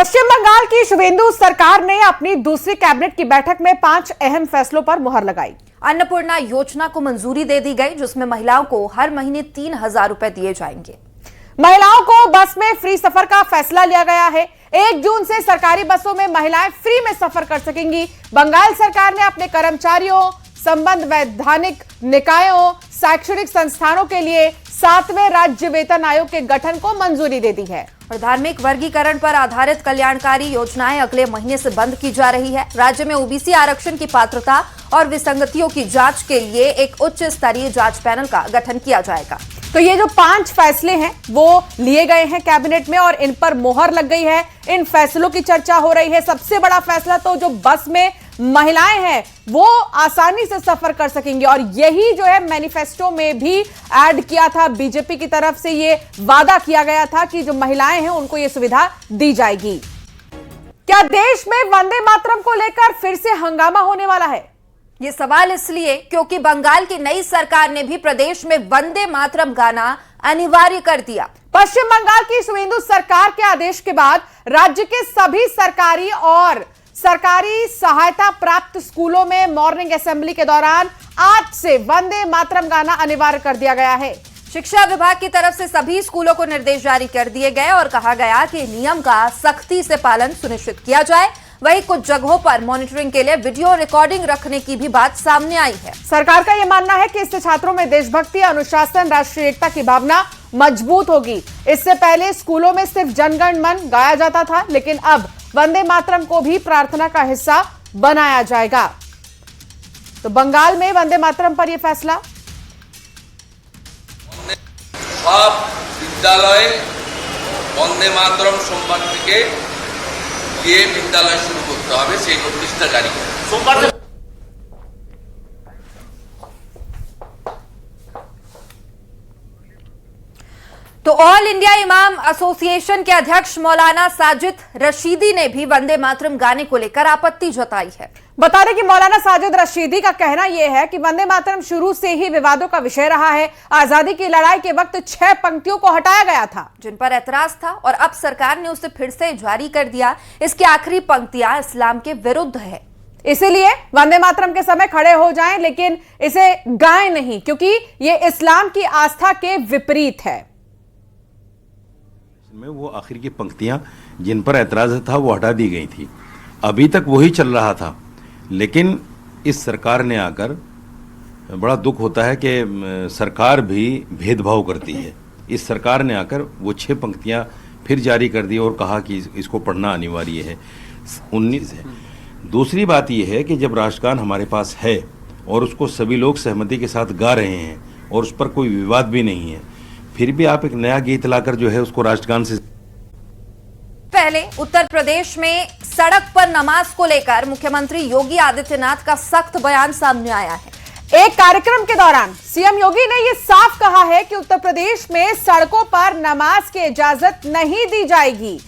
पश्चिम बंगाल की शुभेंदु सरकार ने अपनी दूसरी कैबिनेट की बैठक में 5 अहम फैसलों पर मुहर लगाई। अन्नपूर्णा योजना को मंजूरी दे दी गई, जिसमें महिलाओं को हर महीने 3,000 रुपए दिए जाएंगे। महिलाओं को बस में फ्री सफर का फैसला लिया गया है। 1 जून से सरकारी बसों में महिलाएं फ्री में सफर कर सकेंगी। बंगाल सरकार ने अपने कर्मचारियों, संबद्ध वैधानिक निकायों, शैक्षणिक संस्थानों के लिए 7वें राज्य वेतन आयोग के गठन को मंजूरी दे दी है। और धार्मिक वर्गीकरण पर आधारित कल्याणकारी योजनाएं अगले महीने से बंद की जा रही है। राज्य में ओबीसी आरक्षण की पात्रता और विसंगतियों की जांच के लिए एक उच्च स्तरीय जांच पैनल का गठन किया जाएगा। तो ये जो 5 फैसले हैं वो लिए गए हैं कैबिनेट में और इन पर मोहर लग गई है। इन फैसलों की चर्चा हो रही है। सबसे बड़ा फैसला तो जो बस में महिलाएं हैं वो आसानी से सफर कर सकेंगी और यही जो है मैनिफेस्टो में भी ऐड किया था। बीजेपी की तरफ से ये वादा किया गया था कि जो महिलाएं हैं उनको ये सुविधा दी जाएगी। क्या देश में वंदे मातरम को लेकर फिर से हंगामा होने वाला है? ये सवाल इसलिए क्योंकि बंगाल की नई सरकार ने भी प्रदेश में वंदे मातरम गाना अनिवार्य कर दिया। पश्चिम बंगाल की शुभेंदु सरकार के आदेश के बाद राज्य के सभी सरकारी और सरकारी सहायता प्राप्त स्कूलों में मॉर्निंग असेंबली के दौरान आज से वंदे मातरम गाना अनिवार्य कर दिया गया है। शिक्षा विभाग की तरफ से सभी स्कूलों को निर्देश जारी कर दिए गए और कहा गया कि नियम का सख्ती से पालन सुनिश्चित किया जाए। वहीं कुछ जगहों पर मॉनिटरिंग के लिए वीडियो रिकॉर्डिंग रखने की भी बात सामने आई है। सरकार का यह मानना है कि इससे छात्रों में देशभक्ति, अनुशासन, राष्ट्रीय एकता की भावना मजबूत होगी। इससे पहले स्कूलों में सिर्फ जनगण मन गाया जाता था, लेकिन अब वंदे मातरम को भी प्रार्थना का हिस्सा बनाया जाएगा। तो बंगाल में वंदे मातरम पर यह फैसला। सब विद्यालय वंदे मातरम सोमवार থেকে ये विद्यालय शुरू करते হবে সেই নোটিশটা জারি করে সোমবার। तो ऑल इंडिया इमाम एसोसिएशन के अध्यक्ष मौलाना साजिद रशीदी ने भी वंदे मातरम गाने को लेकर आपत्ति जताई है। बता दें कि मौलाना साजिद रशीदी का कहना यह है कि वंदे मातरम शुरू से ही विवादों का विषय रहा है। आजादी की लड़ाई के वक्त 6 पंक्तियों को हटाया गया था, जिन पर ऐतराज था और अब सरकार ने उसे फिर से जारी कर दिया। इसकी आखिरी पंक्तियां इस्लाम के विरुद्ध है, इसीलिए वंदे मातरम के समय खड़े हो जाएं, लेकिन इसे गाएं नहीं, क्योंकि ये इस्लाम की आस्था के विपरीत है। में वो आखिर की पंक्तियां जिन पर ऐतराज था वो हटा दी गई थी। अभी तक वही चल रहा था, लेकिन इस सरकार ने आकर बड़ा दुख होता है कि सरकार भी भेदभाव करती है। इस सरकार ने आकर वो 6 पंक्तियां फिर जारी कर दी और कहा कि इसको पढ़ना अनिवार्य है। 19 है। दूसरी बात यह है कि जब राष्ट्रगान हमारे पास है और उसको सभी लोग सहमति के साथ गा रहे हैं और उस पर कोई विवाद भी नहीं है, फिर भी आप एक नया गीत लाकर जो है उसको राष्ट्रगान से। पहले उत्तर प्रदेश में सड़क पर नमाज को लेकर मुख्यमंत्री योगी आदित्यनाथ का सख्त बयान सामने आया है। एक कार्यक्रम के दौरान सीएम योगी ने यह साफ कहा है कि उत्तर प्रदेश में सड़कों पर नमाज की इजाजत नहीं दी जाएगी।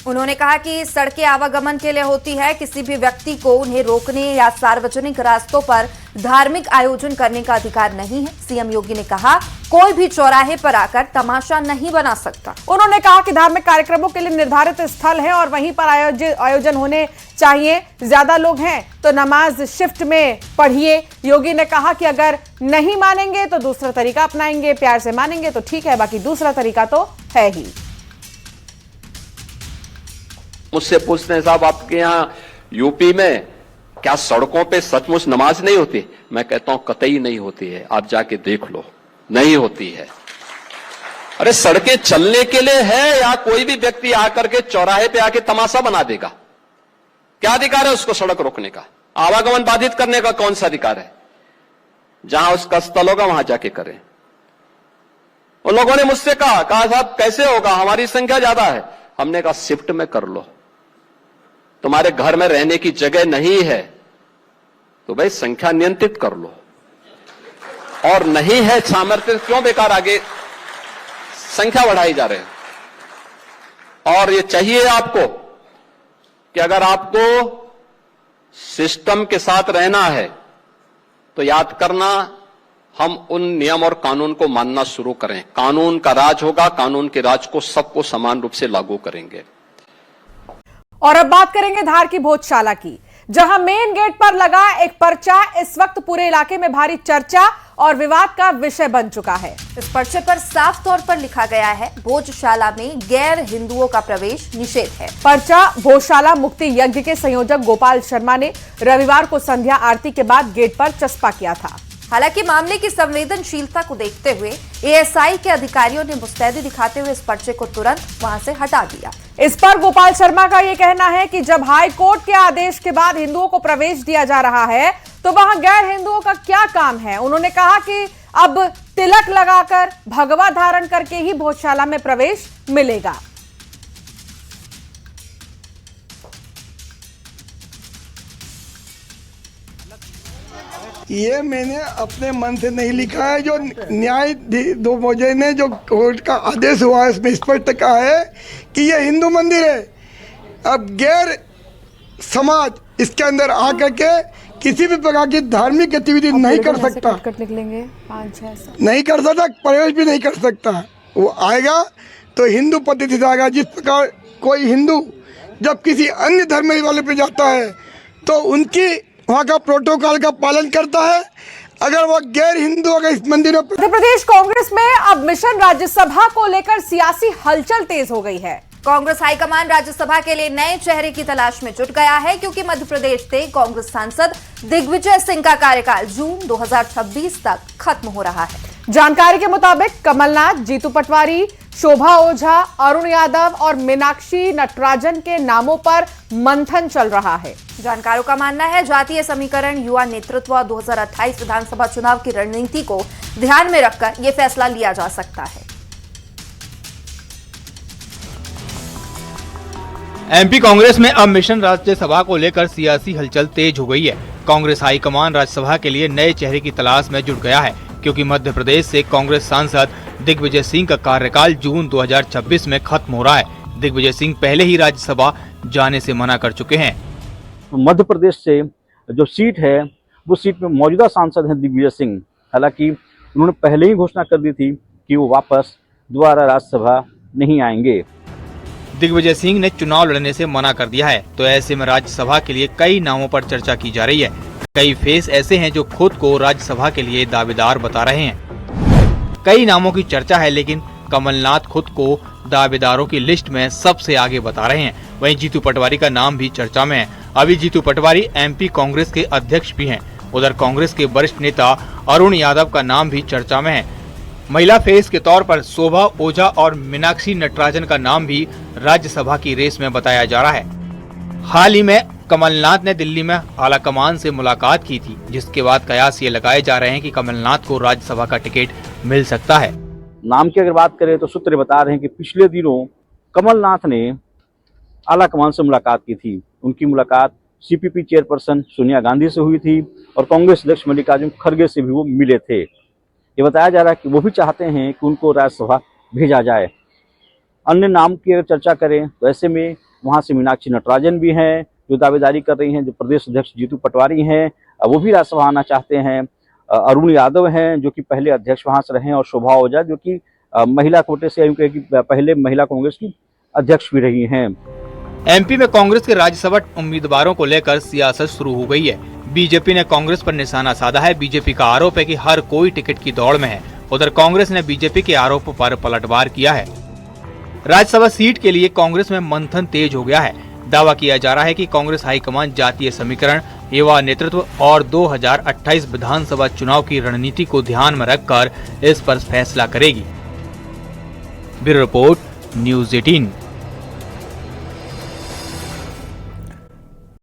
उन्होंने कहा कि सड़कें आवागमन के लिए होती है, किसी भी व्यक्ति को उन्हें रोकने या सार्वजनिक रास्तों पर धार्मिक आयोजन करने का अधिकार नहीं है। सीएम योगी ने कहा कोई भी चौराहे पर आकर तमाशा नहीं बना सकता। उन्होंने कहा कि धार्मिक कार्यक्रमों के लिए निर्धारित स्थल है और वहीं पर आयोजन होने चाहिए। ज्यादा लोग हैं तो नमाज शिफ्ट में पढ़िए। योगी ने कहा कि अगर नहीं मानेंगे तो दूसरा तरीका अपनाएंगे, प्यार से मानेंगे तो ठीक है, बाकी दूसरा तरीका तो है ही। मुझसे पूछते हैं साहब आपके यहाँ यूपी में क्या सड़कों पे सचमुच नमाज नहीं होती? मैं कहता हूं कतई नहीं होती है, आप जाके देख लो, नहीं होती है। अरे सड़कें चलने के लिए है या कोई भी व्यक्ति आकर के चौराहे पे आके तमाशा बना देगा? क्या अधिकार है उसको सड़क रोकने का? आवागमन बाधित करने का कौन सा अधिकार है? जहां उसका स्थल होगा वहां जाके करें। उन लोगों ने मुझसे कहा साहब कैसे होगा, हमारी संख्या ज्यादा है। हमने कहा शिफ्ट में कर लो, तुम्हारे घर में रहने की जगह नहीं है तो भाई संख्या नियंत्रित कर लो, और नहीं है सामर्थ्य क्यों बेकार आगे संख्या बढ़ाई जा रहे हैं। और ये चाहिए आपको कि अगर आपको सिस्टम के साथ रहना है तो याद करना हम उन नियम और कानून को मानना शुरू करें। कानून का राज होगा, कानून के राज को सबको समान रूप से लागू करेंगे। और अब बात करेंगे धार की भोजशाला की, जहां मेन गेट पर लगा एक पर्चा इस वक्त पूरे इलाके में भारी चर्चा और विवाद का विषय बन चुका है। इस पर्चे पर साफ तौर पर लिखा गया है, भोजशाला में गैर हिंदुओं का प्रवेश निषेध है। पर्चा भोजशाला मुक्ति यज्ञ के संयोजक गोपाल शर्मा ने रविवार को संध्या आरती के बाद गेट पर चस्पा किया था। हालांकि मामले की संवेदनशीलता को देखते हुए एएसआई के अधिकारियों ने मुस्तैदी दिखाते हुए इस पर्चे को तुरंत वहां से हटा दिया। इस पर गोपाल शर्मा का यह कहना है कि जब हाई कोर्ट के आदेश के बाद हिंदुओं को प्रवेश दिया जा रहा है तो वहां गैर हिंदुओं का क्या काम है। उन्होंने कहा कि अब तिलक लगाकर भगवा धारण करके ही भोजशाला में प्रवेश मिलेगा। ये मैंने अपने मन से नहीं लिखा है, जो न्याय दो मौजे ने जो कोर्ट का आदेश हुआ है इसमें स्पष्ट कहा है कि ये हिंदू मंदिर है। अब गैर समाज इसके अंदर आकर के किसी भी प्रकार की धार्मिक गतिविधि नहीं कर सकता, निकलेंगे 5-6 नहीं कर सकता, प्रवेश भी नहीं कर सकता। वो आएगा तो हिंदू पद्धति से आएगा। जिस प्रकार कोई हिंदू जब किसी अन्य धर्म वाले पे जाता है तो उनकी वहाँ का प्रोटोकॉल का पालन करता है। अगर वह गैर हिंदू अगर इस मंदिर में मध्य प्रदेश कांग्रेस में अब मिशन राज्यसभा को लेकर सियासी हलचल तेज हो गई है। कांग्रेस हाईकमान राज्यसभा के लिए नए चेहरे की तलाश में जुट गया है, क्योंकि मध्य प्रदेश से कांग्रेस सांसद दिग्विजय सिंह का कार्यकाल जून 2026 तक खत्म हो रहा है। जानकारी के मुताबिक कमलनाथ, जीतू पटवारी, शोभा ओझा, अरुण यादव और मीनाक्षी नटराजन के नामों पर मंथन चल रहा है। जानकारों का मानना है जातीय समीकरण, युवा नेतृत्व, 2028 विधानसभा चुनाव की रणनीति को ध्यान में रखकर यह फैसला लिया जा सकता है। एमपी कांग्रेस में अब मिशन राज्यसभा को लेकर सियासी हलचल तेज हो गई है। कांग्रेस हाईकमान राज्यसभा के लिए नए चेहरे की तलाश में जुट गया है, क्योंकि मध्य प्रदेश से कांग्रेस सांसद दिग्विजय सिंह का कार्यकाल जून 2026 में खत्म हो रहा है। दिग्विजय सिंह पहले ही राज्यसभा जाने से मना कर चुके हैं। मध्य प्रदेश से जो सीट है वो सीट में मौजूदा सांसद हैं दिग्विजय सिंह। हालांकि उन्होंने पहले ही घोषणा कर दी थी कि वो वापस दोबारा राज्यसभा नहीं आएंगे। दिग्विजय सिंह ने चुनाव लड़ने से मना कर दिया है, तो ऐसे में राज्यसभा के लिए कई नामों पर चर्चा की जा रही है। कई फेस ऐसे हैं जो खुद को राज्यसभा के लिए दावेदार बता रहे हैं। कई नामों की चर्चा है, लेकिन कमलनाथ खुद को दावेदारों की लिस्ट में सबसे आगे बता रहे हैं। वहीं जीतू पटवारी का नाम भी चर्चा में है। अभी जीतू पटवारी एमपी कांग्रेस के अध्यक्ष भी हैं। उधर कांग्रेस के वरिष्ठ नेता अरुण यादव का नाम भी चर्चा में है। महिला फेस के तौर पर शोभा ओझा और मीनाक्षी नटराजन का नाम भी राज्यसभा की रेस में बताया जा रहा है। हाल ही में कमलनाथ ने दिल्ली में आलाकमान से मुलाकात की थी, जिसके बाद कयास ये लगाए जा रहे हैं कि कमलनाथ को राज्यसभा का टिकट मिल सकता है। नाम की अगर बात करें तो सूत्र बता रहे हैं कि पिछले दिनों कमलनाथ ने आलाकमान से मुलाकात की थी। उनकी मुलाकात सीपीपी चेयरपर्सन सोनिया गांधी से हुई थी और कांग्रेस अध्यक्ष मल्लिकार्जुन खड़गे से भी वो मिले थे। ये बताया जा रहा है कि वो भी चाहते हैं कि उनको राज्यसभा भेजा जाए। अन्य नाम की अगर चर्चा करें तो ऐसे में वहाँ से मीनाक्षी नटराजन भी हैं जो दावेदारी कर रही हैं। जो प्रदेश अध्यक्ष जीतू पटवारी हैं वो भी राज्यसभा आना चाहते हैं। अरुण यादव हैं जो कि पहले अध्यक्ष वहाँ से रहे, और शोभा ओझा जो कि महिला कोटे से पहले महिला कांग्रेस की अध्यक्ष भी रही हैं। एमपी में कांग्रेस के राज्यसभा उम्मीदवारों को लेकर सियासत शुरू हो गई है। बीजेपी ने कांग्रेस पर निशाना साधा है। बीजेपी का आरोप है कि हर कोई टिकट की दौड़ में है। उधर कांग्रेस ने बीजेपी के आरोप पर पलटवार किया है। राज्यसभा सीट के लिए कांग्रेस में मंथन तेज हो गया है। दावा किया जा रहा है कि कांग्रेस हाईकमान जातीय समीकरण, युवा नेतृत्व और 2028 विधानसभा चुनाव की रणनीति को ध्यान में रखकर इस पर फैसला करेगी। Bureau report, news 18।